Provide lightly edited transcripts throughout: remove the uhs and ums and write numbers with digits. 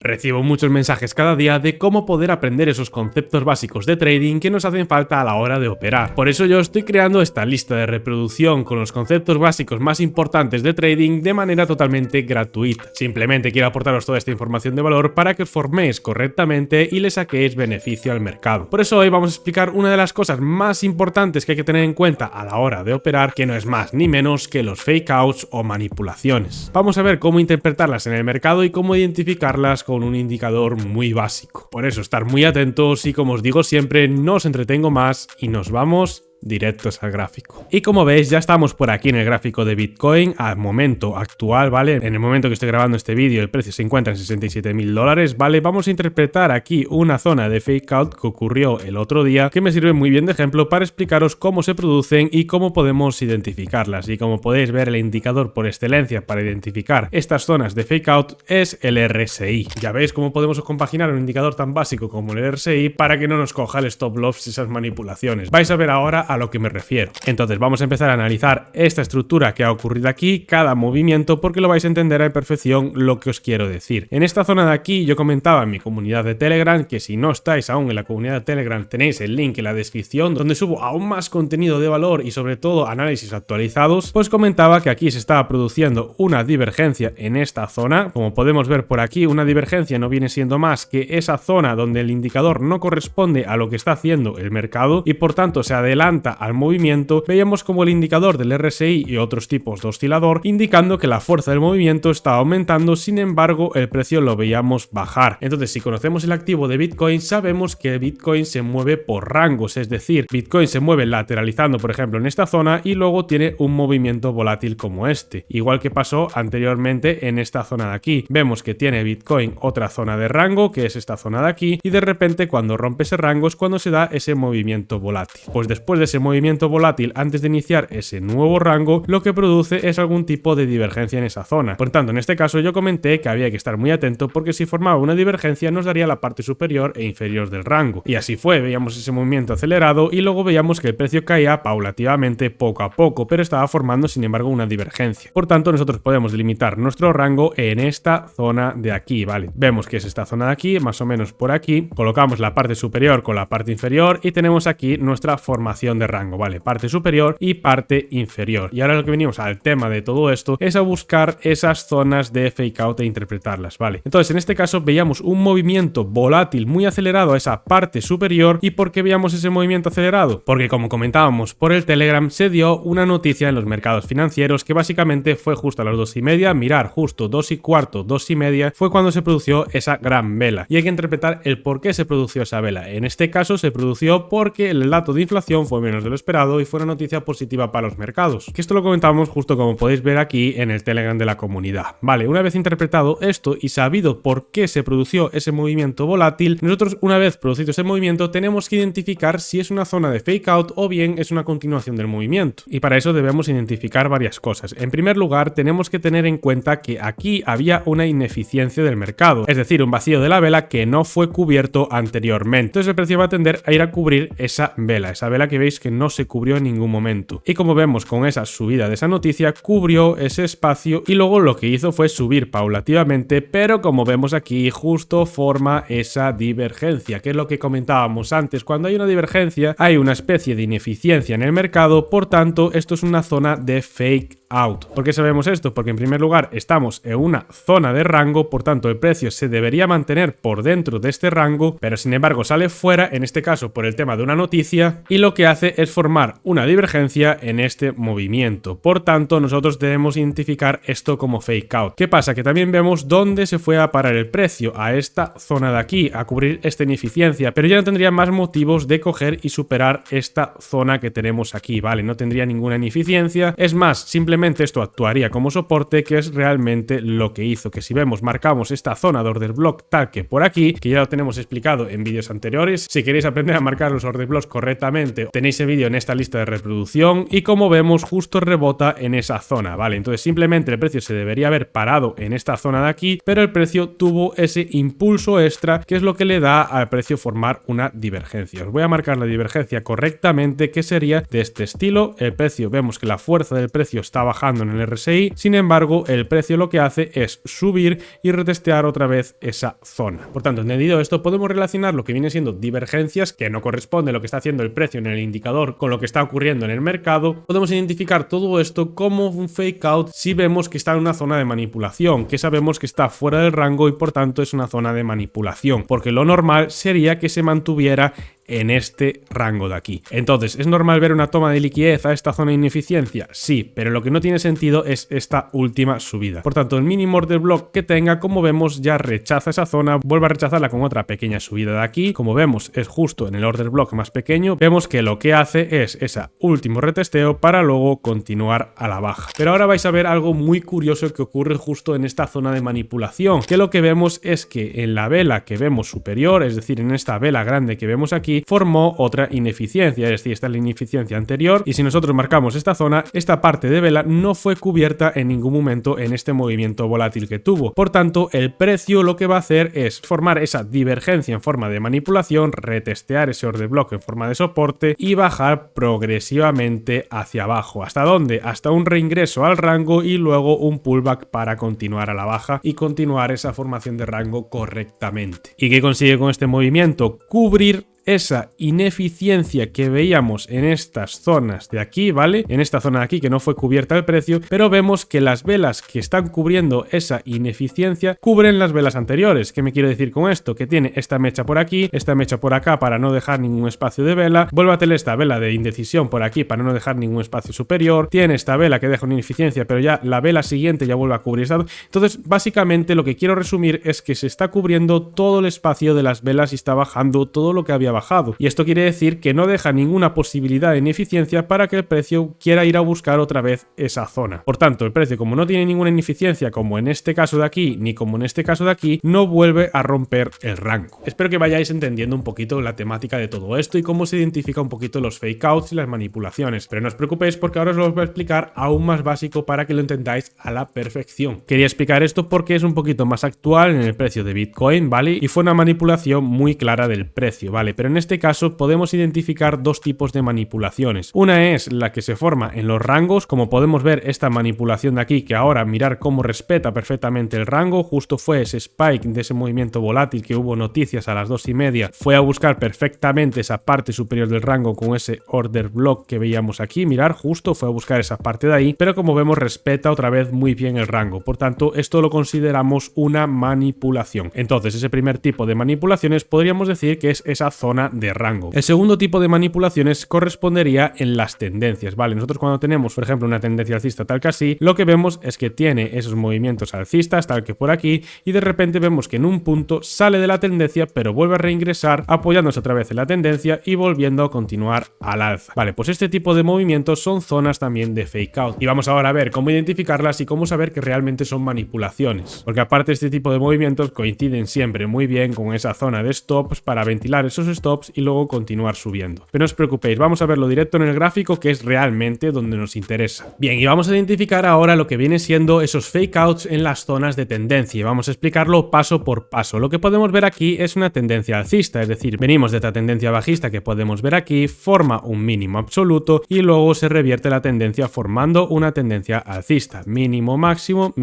Recibo muchos mensajes cada día de cómo poder aprender esos conceptos básicos de trading que nos hacen falta a la hora de operar. Por eso yo estoy creando esta lista de reproducción con los conceptos básicos más importantes de trading de manera totalmente gratuita. Simplemente quiero aportaros toda esta información de valor para que os forméis correctamente y le saquéis beneficio al mercado. Por eso hoy vamos a explicar una de las cosas más importantes que hay que tener en cuenta a la hora de operar, que no es más ni menos que los fake outs o manipulaciones. Vamos a ver cómo interpretarlas en el mercado y cómo identificarlas con un indicador muy básico. Por eso estar muy atentos y, como os digo siempre, no os entretengo más y nos vamos directos al gráfico. Y como veis, ya estamos por aquí en el gráfico de Bitcoin al momento actual, ¿vale? En el momento que estoy grabando este vídeo, el precio se encuentra en $67.000, ¿vale? Vamos a interpretar aquí una zona de fake out que ocurrió el otro día, que me sirve muy bien de ejemplo para explicaros cómo se producen y cómo podemos identificarlas. Y como podéis ver, el indicador por excelencia para identificar estas zonas de fake out es el RSI. Ya veis cómo podemos compaginar un indicador tan básico como el RSI para que no nos coja el stop loss y esas manipulaciones. Vais a ver ahora a lo que me refiero. Entonces vamos a empezar a analizar esta estructura que ha ocurrido aquí, cada movimiento, porque lo vais a entender a perfección lo que os quiero decir. En esta zona de aquí yo comentaba en mi comunidad de Telegram, que si no estáis aún en la comunidad de Telegram tenéis el link en la descripción, donde subo aún más contenido de valor y sobre todo análisis actualizados. Pues comentaba que aquí se estaba produciendo una divergencia en esta zona. Como podemos ver por aquí, una divergencia no viene siendo más que esa zona donde el indicador no corresponde a lo que está haciendo el mercado y por tanto se adelanta al movimiento. Veíamos como el indicador del RSI y otros tipos de oscilador indicando que la fuerza del movimiento está aumentando, sin embargo el precio lo veíamos bajar. Entonces, si conocemos el activo de Bitcoin, sabemos que Bitcoin se mueve por rangos, es decir, Bitcoin se mueve lateralizando, por ejemplo, en esta zona y luego tiene un movimiento volátil como este, igual que pasó anteriormente en esta zona de aquí. Vemos que tiene Bitcoin otra zona de rango, que es esta zona de aquí, y de repente cuando rompe ese rango es cuando se da ese movimiento volátil. Pues después de ese movimiento volátil, antes de iniciar ese nuevo rango, lo que produce es algún tipo de divergencia en esa zona. Por tanto, en este caso yo comenté que había que estar muy atento porque si formaba una divergencia nos daría la parte superior e inferior del rango. Y así fue, veíamos ese movimiento acelerado y luego veíamos que el precio caía paulativamente poco a poco, pero estaba formando sin embargo una divergencia. Por tanto, nosotros podemos delimitar nuestro rango en esta zona de aquí, ¿vale? Vemos que es esta zona de aquí, más o menos por aquí. Colocamos la parte superior con la parte inferior y tenemos aquí nuestra formación de rango, ¿vale? Parte superior y parte inferior. Y ahora lo que venimos al tema de todo esto es a buscar esas zonas de fake out e interpretarlas, ¿vale? Entonces, en este caso veíamos un movimiento volátil muy acelerado a esa parte superior. ¿Y por qué veíamos ese movimiento acelerado? Porque, como comentábamos por el Telegram, se dio una noticia en los mercados financieros que básicamente fue justo a las 2:30, mirar justo 2:15, 2:30 fue cuando se produjo esa gran vela. Y hay que interpretar el por qué se produjo esa vela. En este caso se produjo porque el dato de inflación fue menos de lo esperado y fue una noticia positiva para los mercados. Que esto lo comentamos justo como podéis ver aquí en el Telegram de la comunidad. Vale, una vez interpretado esto y sabido por qué se produjo ese movimiento volátil, nosotros una vez producido ese movimiento tenemos que identificar si es una zona de fake out o bien es una continuación del movimiento. Y para eso debemos identificar varias cosas. En primer lugar, tenemos que tener en cuenta que aquí había una ineficiencia del mercado, es decir, un vacío de la vela que no fue cubierto anteriormente. Entonces el precio va a tender a ir a cubrir esa vela que veis que no se cubrió en ningún momento. Y como vemos con esa subida de esa noticia, cubrió ese espacio y luego lo que hizo fue subir paulativamente, pero como vemos aquí justo forma esa divergencia, que es lo que comentábamos antes. Cuando hay una divergencia hay una especie de ineficiencia en el mercado, por tanto esto es una zona de fake out. ¿Por qué sabemos esto? Porque en primer lugar estamos en una zona de rango, por tanto el precio se debería mantener por dentro de este rango, pero sin embargo sale fuera, en este caso por el tema de una noticia, y lo que hace es formar una divergencia en este movimiento. Por tanto, nosotros debemos identificar esto como fake out. ¿Qué pasa? Que también vemos dónde se fue a parar el precio, a esta zona de aquí, a cubrir esta ineficiencia, pero ya no tendría más motivos de coger y superar esta zona que tenemos aquí, ¿vale? No tendría ninguna ineficiencia, es más, simplemente esto actuaría como soporte, que es realmente lo que hizo. Que si vemos, marcamos esta zona de order block tal que por aquí, que ya lo tenemos explicado en vídeos anteriores. Si queréis aprender a marcar los order blocks correctamente, tenéis el vídeo en esta lista de reproducción y como vemos justo rebota en esa zona, ¿vale? Entonces simplemente el precio se debería haber parado en esta zona de aquí, pero el precio tuvo ese impulso extra que es lo que le da al precio formar una divergencia. Os voy a marcar la divergencia correctamente, que sería de este estilo. El precio, vemos que la fuerza del precio estaba bajando en el RSI, sin embargo el precio lo que hace es subir y retestear otra vez esa zona. Por tanto, entendido esto, podemos relacionar lo que viene siendo divergencias, que no corresponde a lo que está haciendo el precio en el indicador con lo que está ocurriendo en el mercado. Podemos identificar todo esto como un fake out si vemos que está en una zona de manipulación, que sabemos que está fuera del rango y por tanto es una zona de manipulación, porque lo normal sería que se mantuviera en este rango de aquí. Entonces, ¿es normal ver una toma de liquidez a esta zona de ineficiencia? Sí, pero lo que no tiene sentido es esta última subida. Por tanto, el mínimo order block que tenga, como vemos, ya rechaza esa zona, vuelve a rechazarla con otra pequeña subida de aquí. Como vemos, es justo en el order block más pequeño. Vemos que lo que hace es ese último retesteo para luego continuar a la baja. Pero ahora vais a ver algo muy curioso que ocurre justo en esta zona de manipulación, que lo que vemos es que en la vela que vemos superior, es decir, en esta vela grande que vemos aquí, formó otra ineficiencia, es decir, esta es la ineficiencia anterior, y si nosotros marcamos esta zona, esta parte de vela no fue cubierta en ningún momento en este movimiento volátil que tuvo. Por tanto, el precio lo que va a hacer es formar esa divergencia en forma de manipulación, retestear ese order block en forma de soporte y bajar progresivamente hacia abajo. ¿Hasta dónde? Hasta un reingreso al rango y luego un pullback para continuar a la baja y continuar esa formación de rango correctamente. ¿Y qué consigue con este movimiento? Cubrir esa ineficiencia que veíamos en estas zonas de aquí, ¿vale? En esta zona de aquí que no fue cubierta el precio, pero vemos que las velas que están cubriendo esa ineficiencia cubren las velas anteriores. ¿Qué me quiero decir con esto? Que tiene esta mecha por aquí, esta mecha por acá para no dejar ningún espacio de vela, vuelve a tener esta vela de indecisión por aquí para no dejar ningún espacio superior, tiene esta vela que deja una ineficiencia, pero ya la vela siguiente ya vuelve a cubrir esta. Entonces, básicamente lo que quiero resumir es que se está cubriendo todo el espacio de las velas y está bajando todo lo que había bajado. Y esto quiere decir que no deja ninguna posibilidad de ineficiencia para que el precio quiera ir a buscar otra vez esa zona. Por tanto, el precio, como no tiene ninguna ineficiencia, como en este caso de aquí, ni como en este caso de aquí, no vuelve a romper el rango. Espero que vayáis entendiendo un poquito la temática de todo esto y cómo se identifica un poquito los fake outs y las manipulaciones. Pero no os preocupéis porque ahora os lo voy a explicar aún más básico para que lo entendáis a la perfección. Quería explicar esto porque es un poquito más actual en el precio de Bitcoin, ¿vale? Y fue una manipulación muy clara del precio, ¿vale? Pero en este caso podemos identificar dos tipos de manipulaciones. Una es la que se forma en los rangos, como podemos ver esta manipulación de aquí, que ahora mirar cómo respeta perfectamente el rango, justo fue ese spike de ese movimiento volátil que hubo noticias a las 2:30, fue a buscar perfectamente esa parte superior del rango con ese order block que veíamos aquí, mirar, justo fue a buscar esa parte de ahí, pero como vemos respeta otra vez muy bien el rango, por tanto esto lo consideramos una manipulación. Entonces ese primer tipo de manipulaciones podríamos decir que es esa zona de rango. El segundo tipo de manipulaciones correspondería en las tendencias, ¿vale? Nosotros cuando tenemos, por ejemplo, una tendencia alcista tal que así, lo que vemos es que tiene esos movimientos alcistas tal que por aquí y de repente vemos que en un punto sale de la tendencia pero vuelve a reingresar apoyándose otra vez en la tendencia y volviendo a continuar al alza. Vale, pues este tipo de movimientos son zonas también de fake out y vamos ahora a ver cómo identificarlas y cómo saber que realmente son manipulaciones, porque aparte este tipo de movimientos coinciden siempre muy bien con esa zona de stops para ventilar esos stops y luego continuar subiendo. Pero no os preocupéis, vamos a verlo directo en el gráfico, que es realmente donde nos interesa. Bien, y vamos a identificar ahora lo que viene siendo esos fake outs en las zonas de tendencia y vamos a explicarlo paso por paso. Lo que podemos ver aquí es una tendencia alcista, es decir, venimos de esta tendencia bajista que podemos ver aquí, forma un mínimo absoluto y luego se revierte la tendencia formando una tendencia alcista, mínimo máximo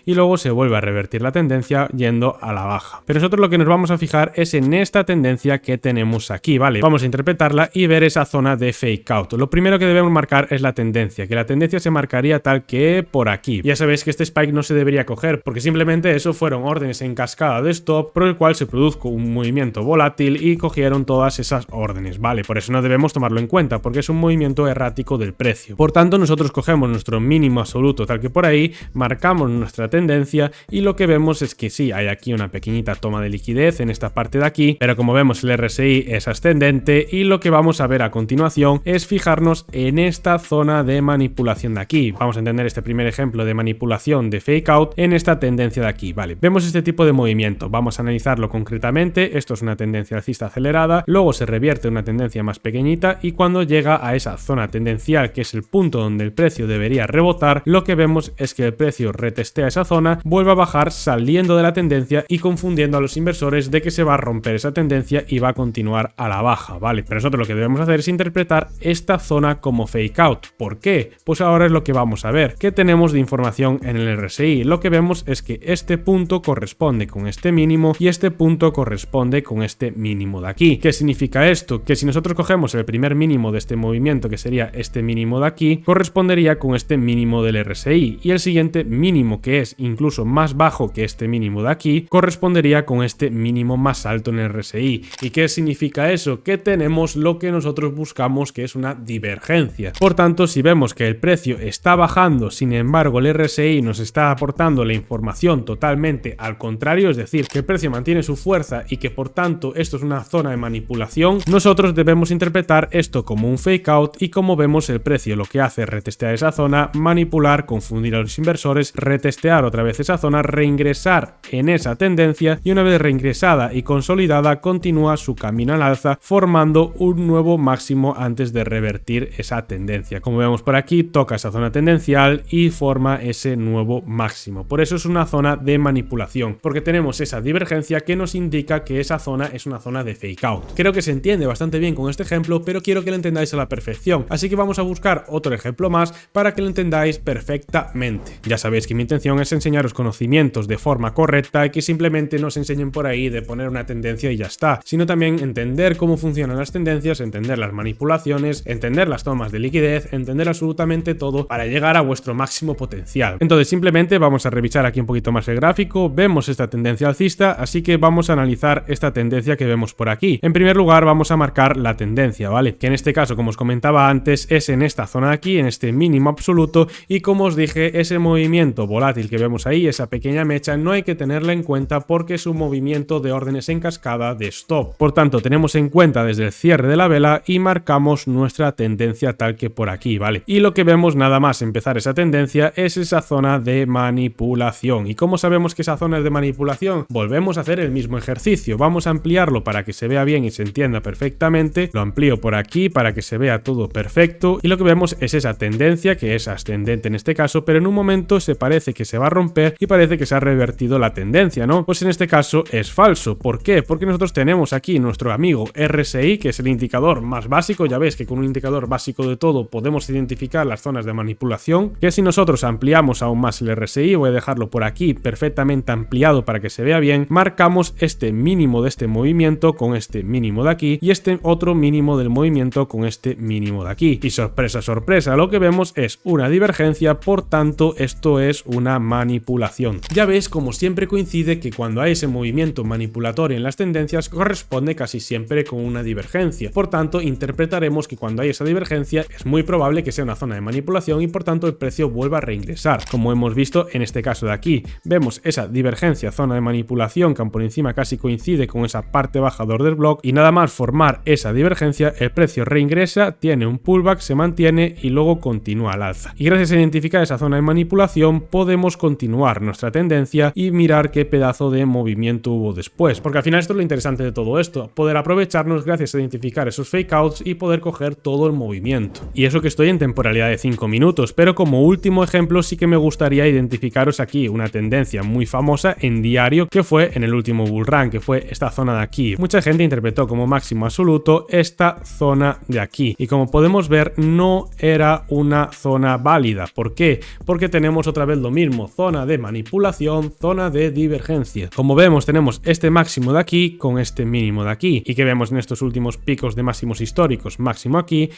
y luego se vuelve a revertir la tendencia yendo a la baja. Pero nosotros lo que nos vamos a fijar es en esta tendencia que tenemos aquí, ¿vale? Vamos a interpretarla y ver esa zona de fake out. Lo primero que debemos marcar es la tendencia, que la tendencia se marcaría tal que por aquí. Ya sabéis que este spike no se debería coger porque simplemente eso fueron órdenes en cascada de stop por el cual se produjo un movimiento volátil y cogieron todas esas órdenes, ¿vale? Por eso no debemos tomarlo en cuenta porque es un movimiento errático del precio. Por tanto, nosotros cogemos nuestro mínimo absoluto tal que por ahí, marcamos nuestra tendencia y lo que vemos es que sí, hay aquí una pequeñita toma de liquidez en esta parte de aquí, pero como vemos el RSI es ascendente y lo que vamos a ver a continuación es fijarnos en esta zona de manipulación de aquí. Vamos a entender este primer ejemplo de manipulación de fake out en esta tendencia de aquí, ¿vale? Vemos este tipo de movimiento, vamos a analizarlo concretamente. Esto es una tendencia alcista acelerada, luego se revierte una tendencia más pequeñita y cuando llega a esa zona tendencial, que es el punto donde el precio debería rebotar, lo que vemos es que el precio retestea esa zona, vuelve a bajar saliendo de la tendencia y confundiendo a los inversores de que se va a romper esa tendencia tendencia y va a continuar a la baja, ¿vale? Pero nosotros lo que debemos hacer es interpretar esta zona como fake out. ¿Por qué? Pues ahora es lo que vamos a ver. ¿Qué tenemos de información en el RSI? Lo que vemos es que este punto corresponde con este mínimo y este punto corresponde con este mínimo de aquí. ¿Qué significa esto? Que si nosotros cogemos el primer mínimo de este movimiento, que sería este mínimo de aquí, correspondería con este mínimo del RSI, y el siguiente mínimo, que es incluso más bajo que este mínimo de aquí, correspondería con este mínimo más alto en el RSI. ¿Y qué significa eso? Que tenemos lo que nosotros buscamos, que es una divergencia. Por tanto, si vemos que el precio está bajando, sin embargo el RSI nos está aportando la información totalmente al contrario, es decir, que el precio mantiene su fuerza y que por tanto esto es una zona de manipulación, nosotros debemos interpretar esto como un fake out, y como vemos el precio lo que hace es retestear esa zona, manipular, confundir a los inversores, retestear otra vez esa zona, reingresar en esa tendencia, y una vez reingresada y consolidada continúa su camino al alza formando un nuevo máximo antes de revertir esa tendencia. Como vemos por aquí, toca esa zona tendencial y forma ese nuevo máximo. Por eso es una zona de manipulación, porque tenemos esa divergencia que nos indica que esa zona es una zona de fake out. Creo que se entiende bastante bien con este ejemplo, pero quiero que lo entendáis a la perfección, así que vamos a buscar otro ejemplo más para que lo entendáis perfectamente. Ya sabéis que mi intención es enseñaros conocimientos de forma correcta y que simplemente no os enseñen por ahí de poner una tendencia y ya está, sino también entender cómo funcionan las tendencias, entender las manipulaciones, entender las tomas de liquidez, entender absolutamente todo para llegar a vuestro máximo potencial. Entonces simplemente vamos a revisar aquí un poquito más el gráfico, vemos esta tendencia alcista, así que vamos a analizar esta tendencia que vemos por aquí. En primer lugar vamos a marcar la tendencia, ¿vale? Que en este caso, como os comentaba antes, es en esta zona de aquí, en este mínimo absoluto, y como os dije, ese movimiento volátil que vemos ahí, esa pequeña mecha, no hay que tenerla en cuenta porque es un movimiento de órdenes en cascada de stop. Por tanto, tenemos en cuenta desde el cierre de la vela y marcamos nuestra tendencia tal que por aquí, ¿vale? Y lo que vemos nada más empezar esa tendencia es esa zona de manipulación. ¿Y cómo sabemos que esa zona es de manipulación? Volvemos a hacer el mismo ejercicio. Vamos a ampliarlo para que se vea bien y se entienda perfectamente. Lo amplío por aquí para que se vea todo perfecto. Y lo que vemos es esa tendencia, que es ascendente en este caso, pero en un momento se parece que se va a romper y parece que se ha revertido la tendencia, ¿no? Pues en este caso es falso. ¿Por qué? Porque nosotros tenemos aquí nuestro amigo RSI, que es el indicador más básico. Ya veis que con un indicador básico de todo podemos identificar las zonas de manipulación, que si nosotros ampliamos aún más el RSI, voy a dejarlo por aquí perfectamente ampliado para que se vea bien, marcamos este mínimo de este movimiento con este mínimo de aquí y este otro mínimo del movimiento con este mínimo de aquí. Y sorpresa, sorpresa, lo que vemos es una divergencia, por tanto esto es una manipulación. Ya veis como siempre coincide que cuando hay ese movimiento manipulatorio en las tendencias corresponde casi siempre con una divergencia. Por tanto, interpretaremos que cuando hay esa divergencia es muy probable que sea una zona de manipulación y por tanto el precio vuelva a reingresar. Como hemos visto en este caso de aquí, vemos esa divergencia, zona de manipulación que por encima casi coincide con esa parte baja de order block, y nada más formar esa divergencia el precio reingresa, tiene un pullback, se mantiene y luego continúa al alza. Y gracias a identificar esa zona de manipulación podemos continuar nuestra tendencia y mirar qué pedazo de movimiento hubo después, porque al final esto es lo interesante de todo esto, poder aprovecharnos gracias a identificar esos fake outs y poder coger todo el movimiento. Y eso que estoy en temporalidad de 5 minutos, pero como último ejemplo sí que me gustaría identificaros aquí una tendencia muy famosa en diario que fue en el último bull run, que fue esta zona de aquí. Mucha gente interpretó como máximo absoluto esta zona de aquí y como podemos ver no era una zona válida. ¿Por qué? Porque tenemos otra vez lo mismo, zona de manipulación, zona de divergencia. Como vemos tenemos este máximo de aquí con este mínimo de aquí y que vemos en estos últimos picos de máximos históricos, máximo aquí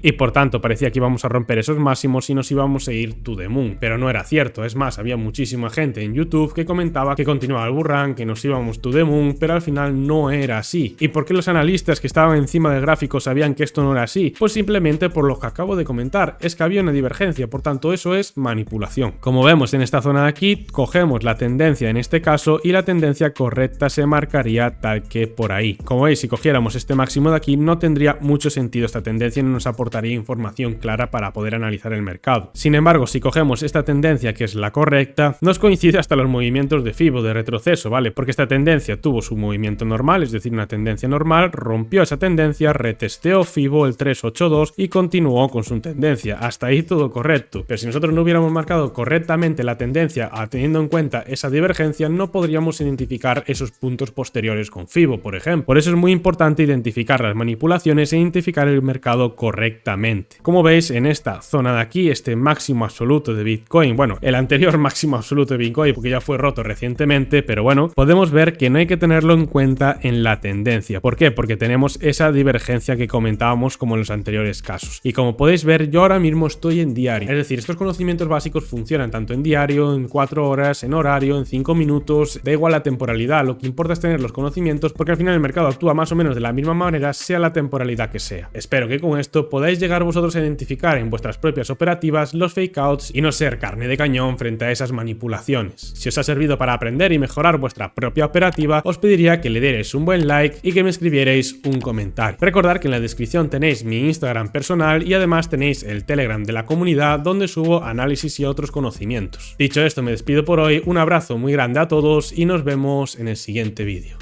y por tanto parecía que íbamos a romper esos máximos y nos íbamos a ir to the moon, pero no era cierto. Es más, había muchísima gente en YouTube que comentaba que continuaba el bull run, que nos íbamos to the moon, pero al final no era así. ¿Y por qué los analistas que estaban encima del gráfico sabían que esto no era así? Pues simplemente por lo que acabo de comentar, es que había una divergencia, por tanto eso es manipulación. Como vemos en esta zona de aquí, cogemos la tendencia en este caso y la tendencia correcta se marcaría tal que por ahí. Como veis, si cogiéramos este máximo de aquí no tendría mucho sentido esta tendencia y no nos aportaría información clara para poder analizar el mercado. Sin embargo, si cogemos esta tendencia que es la correcta, nos coincide hasta los movimientos de Fibo de retroceso, ¿vale? Porque esta tendencia tuvo su movimiento normal, es decir, una tendencia normal, rompió esa tendencia, retesteó Fibo el 382 y continuó con su tendencia. Hasta ahí todo correcto. Pero si nosotros no hubiéramos marcado correctamente la tendencia teniendo en cuenta esa divergencia, no podríamos identificar esos puntos posteriores operaciones con FIBO, por ejemplo. Por eso es muy importante identificar las manipulaciones e identificar el mercado correctamente. Como veis, en esta zona de aquí, este máximo absoluto de Bitcoin, bueno, el anterior máximo absoluto de Bitcoin, porque ya fue roto recientemente, pero bueno, podemos ver que no hay que tenerlo en cuenta en la tendencia. ¿Por qué? Porque tenemos esa divergencia que comentábamos como en los anteriores casos. Y como podéis ver, yo ahora mismo estoy en diario. Es decir, estos conocimientos básicos funcionan tanto en diario, en 4 horas, en horario, en 5 minutos, da igual la temporalidad, lo que importa es tener los conocimientos porque al final el mercado actúa más o menos de la misma manera, sea la temporalidad que sea. Espero que con esto podáis llegar vosotros a identificar en vuestras propias operativas los fake outs y no ser carne de cañón frente a esas manipulaciones. Si os ha servido para aprender y mejorar vuestra propia operativa, os pediría que le dierais un buen like y que me escribierais un comentario. Recordad que en la descripción tenéis mi Instagram personal y además tenéis el Telegram de la comunidad donde subo análisis y otros conocimientos. Dicho esto, me despido por hoy, un abrazo muy grande a todos y nos vemos en el siguiente vídeo.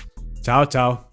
Chao, chao.